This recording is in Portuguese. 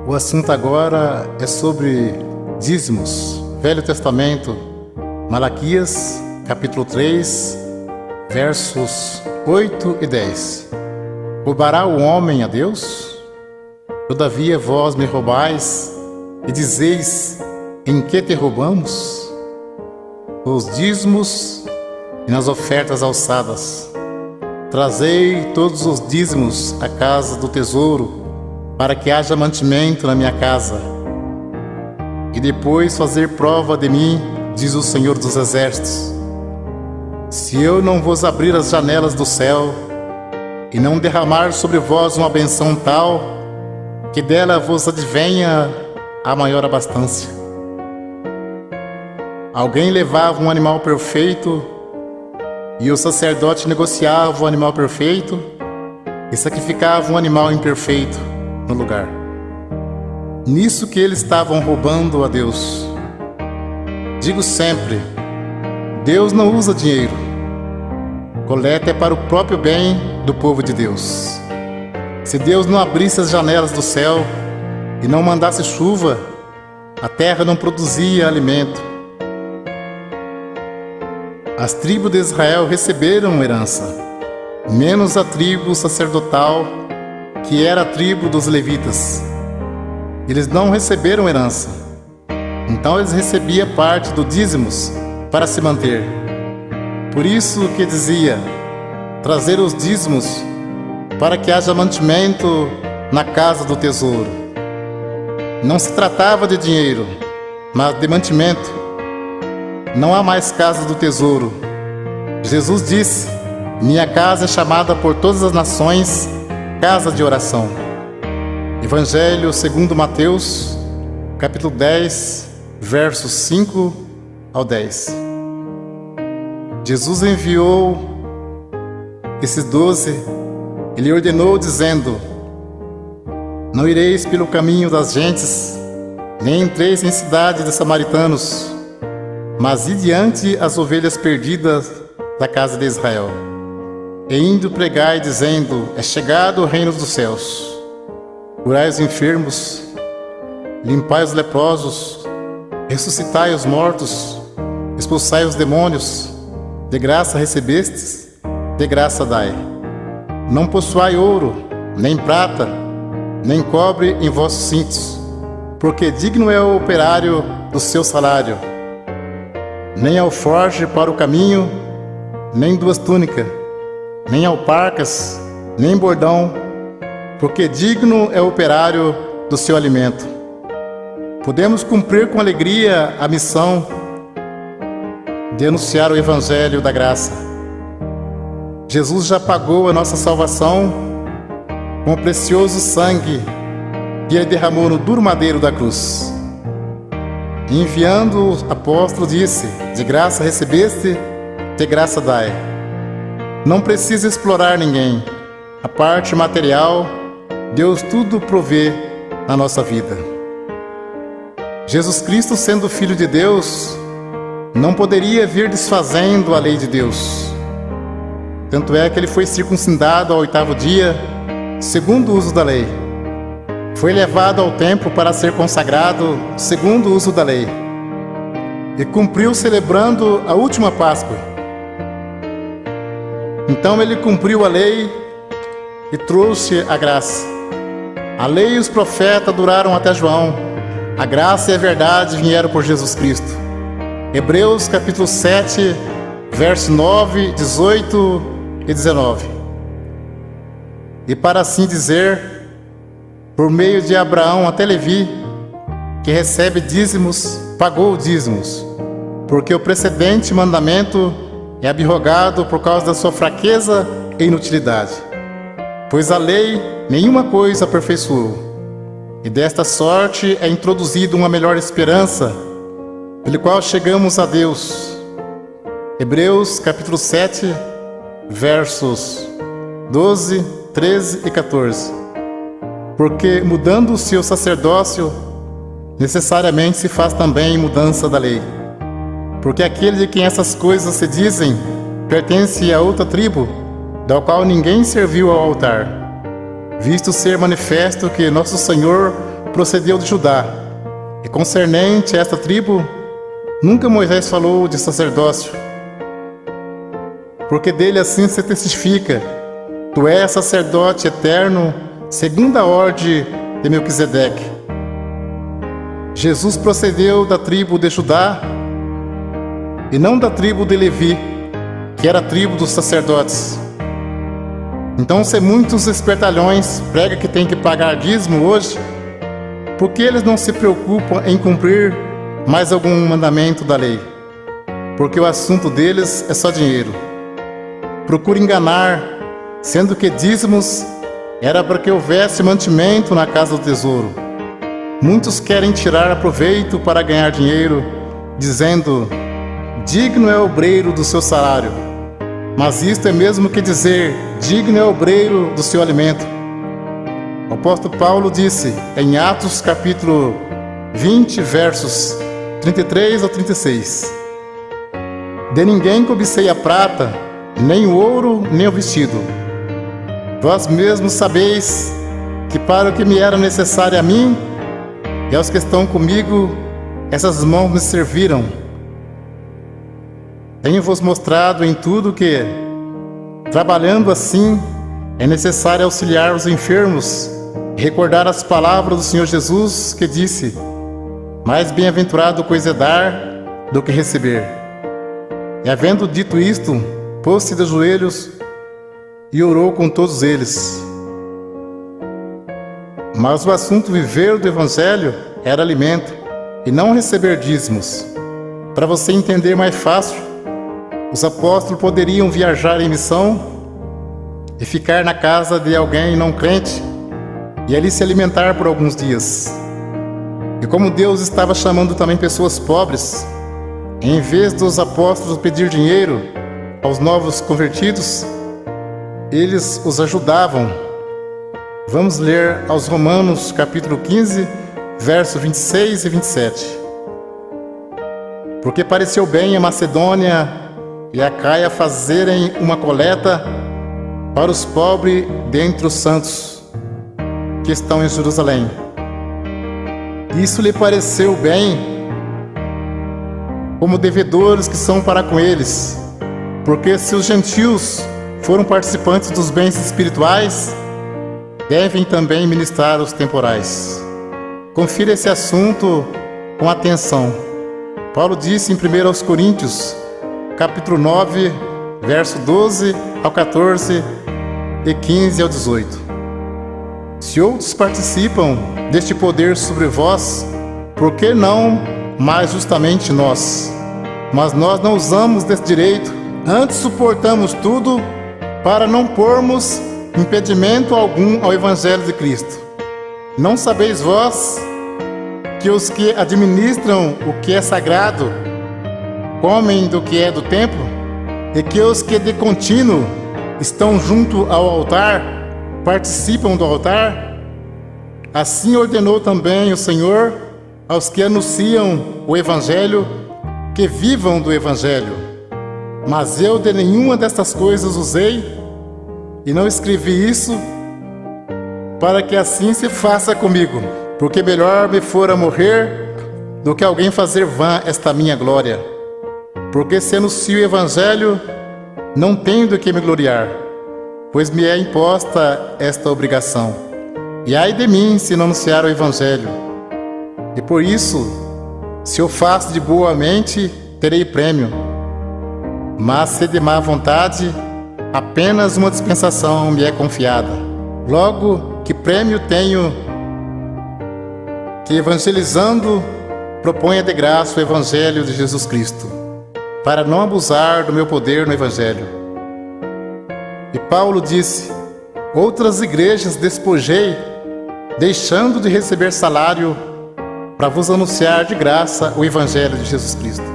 O assunto agora é sobre dízimos. Velho Testamento, Malaquias, capítulo 3, versos 8 e 10. Roubará o homem a Deus? Todavia vós me roubais e dizeis: em que te roubamos? Os dízimos e nas ofertas alçadas. Trazei todos os dízimos à casa do tesouro, para que haja mantimento na minha casa. E depois fazer prova de mim, diz o Senhor dos Exércitos, se eu não vos abrir as janelas do céu e não derramar sobre vós uma benção tal, que dela vos advenha a maior abastança. Alguém levava um animal perfeito, e o sacerdote negociava o animal perfeito e sacrificava um animal imperfeito no lugar. Nisso que eles estavam roubando a Deus. Digo sempre, Deus não usa dinheiro. Coleta é para o próprio bem do povo de Deus. Se Deus não abrisse as janelas do céu e não mandasse chuva, a terra não produzia alimento. As tribos de Israel receberam herança, menos a tribo sacerdotal, que era a tribo dos levitas. Eles não receberam herança, então eles recebiam parte do dízimos para se manter. Por isso que dizia, trazer os dízimos para que haja mantimento na casa do tesouro. Não se tratava de dinheiro, mas de mantimento. Não há mais casa do tesouro. Jesus disse, minha casa é chamada por todas as nações casa de oração. Evangelho segundo Mateus, capítulo 10, versos 5 ao 10. Jesus enviou esses 12, ele ordenou dizendo, não ireis pelo caminho das gentes, nem entreis em cidade de samaritanos, mas ide diante as ovelhas perdidas da casa de Israel. E indo pregai, dizendo, é chegado o reino dos céus. Curai os enfermos, limpai os leprosos, ressuscitai os mortos, expulsai os demônios, de graça recebestes, de graça dai. Não possuai ouro, nem prata, nem cobre em vossos cintos, porque digno é o operário do seu salário. Nem alforje para o caminho, nem duas túnicas, nem alparcas, nem bordão, porque digno é o operário do seu alimento. Podemos cumprir com alegria a missão de anunciar o Evangelho da graça. Jesus já pagou a nossa salvação com o precioso sangue que ele derramou no duro madeiro da cruz. Enviando o apóstolo disse, de graça recebeste, de graça dai. Não precisa explorar ninguém. A parte material, Deus tudo provê na nossa vida. Jesus Cristo, sendo Filho de Deus, não poderia vir desfazendo a lei de Deus. Tanto é que ele foi circuncidado ao 8º dia, segundo o uso da lei. Foi levado ao templo para ser consagrado, segundo o uso da lei. E cumpriu celebrando a última Páscoa. Então ele cumpriu a lei e trouxe a graça. A lei e os profetas duraram até João. A graça e a verdade vieram por Jesus Cristo. Hebreus capítulo 7, verso 9, 18 e 19. E para assim dizer, por meio de Abraão até Levi, que recebe dízimos, pagou dízimos, porque o precedente mandamento é abrogado por causa da sua fraqueza e inutilidade. Pois a lei nenhuma coisa aperfeiçoou, e desta sorte é introduzida uma melhor esperança, pelo qual chegamos a Deus. Hebreus capítulo 7, versos 12, 13 e 14. Porque mudando-se o sacerdócio, necessariamente se faz também mudança da lei. Porque aquele de quem essas coisas se dizem pertence a outra tribo, da qual ninguém serviu ao altar, visto ser manifesto que nosso Senhor procedeu de Judá, e concernente a esta tribo, nunca Moisés falou de sacerdócio, porque dele assim se testifica: tu és sacerdote eterno, segundo a ordem de Melquisedeque. Jesus procedeu da tribo de Judá e não da tribo de Levi, que era a tribo dos sacerdotes. Então, se muitos espertalhões pregam que tem que pagar dízimo hoje, por que eles não se preocupam em cumprir mais algum mandamento da lei? Porque o assunto deles é só dinheiro. Procura enganar, sendo que dízimos era para que houvesse mantimento na casa do tesouro. Muitos querem tirar proveito para ganhar dinheiro, dizendo: digno é o obreiro do seu salário. Mas isto é mesmo que dizer: digno é o obreiro do seu alimento. O apóstolo Paulo disse em Atos capítulo 20, versos 33 ao 36: de ninguém cobicei a prata, nem o ouro, nem o vestido. Vós mesmos sabeis que para o que me era necessário a mim e aos que estão comigo, essas mãos me serviram. Tenho-vos mostrado em tudo que, trabalhando assim, é necessário auxiliar os enfermos e recordar as palavras do Senhor Jesus, que disse: mais bem-aventurado coisa é dar do que receber. E havendo dito isto, pôs-se de joelhos e orou com todos eles. Mas o assunto viver do Evangelho era alimento, e não receber dízimos. Para você entender mais fácil, os apóstolos poderiam viajar em missão e ficar na casa de alguém não crente e ali se alimentar por alguns dias. E como Deus estava chamando também pessoas pobres, em vez dos apóstolos pedir dinheiro aos novos convertidos, eles os ajudavam. Vamos ler aos Romanos capítulo 15, versos 26 e 27. Porque pareceu bem a Macedônia e a Caia fazerem uma coleta para os pobres dentre os santos que estão em Jerusalém. Isso lhe pareceu bem, como devedores que são para com eles, porque se os gentios foram participantes dos bens espirituais, devem também ministrar os temporais. Confira esse assunto com atenção. Paulo disse em 1 Coríntios, capítulo 9, verso 12 ao 14 e 15 ao 18. Se outros participam deste poder sobre vós, por que não mais justamente nós? Mas nós não usamos desse direito, antes suportamos tudo para não pormos impedimento algum ao Evangelho de Cristo. Não sabeis vós que os que administram o que é sagrado comem do que é do templo, e que os que de contínuo estão junto ao altar participam do altar? Assim ordenou também o Senhor aos que anunciam o Evangelho que vivam do Evangelho. Mas eu de nenhuma destas coisas usei, e não escrevi isso para que assim se faça comigo, porque melhor me fora morrer do que alguém fazer vã esta minha glória. Porque se anuncio o Evangelho, não tenho do que me gloriar, pois me é imposta esta obrigação. E ai de mim se não anunciar o Evangelho. E por isso, se eu faço de boa mente, terei prêmio. Mas se de má vontade, apenas uma dispensação me é confiada. Logo, que prêmio tenho que, evangelizando, proponha de graça o Evangelho de Jesus Cristo, para não abusar do meu poder no Evangelho. E Paulo disse: outras igrejas despojei, deixando de receber salário, para vos anunciar de graça o Evangelho de Jesus Cristo.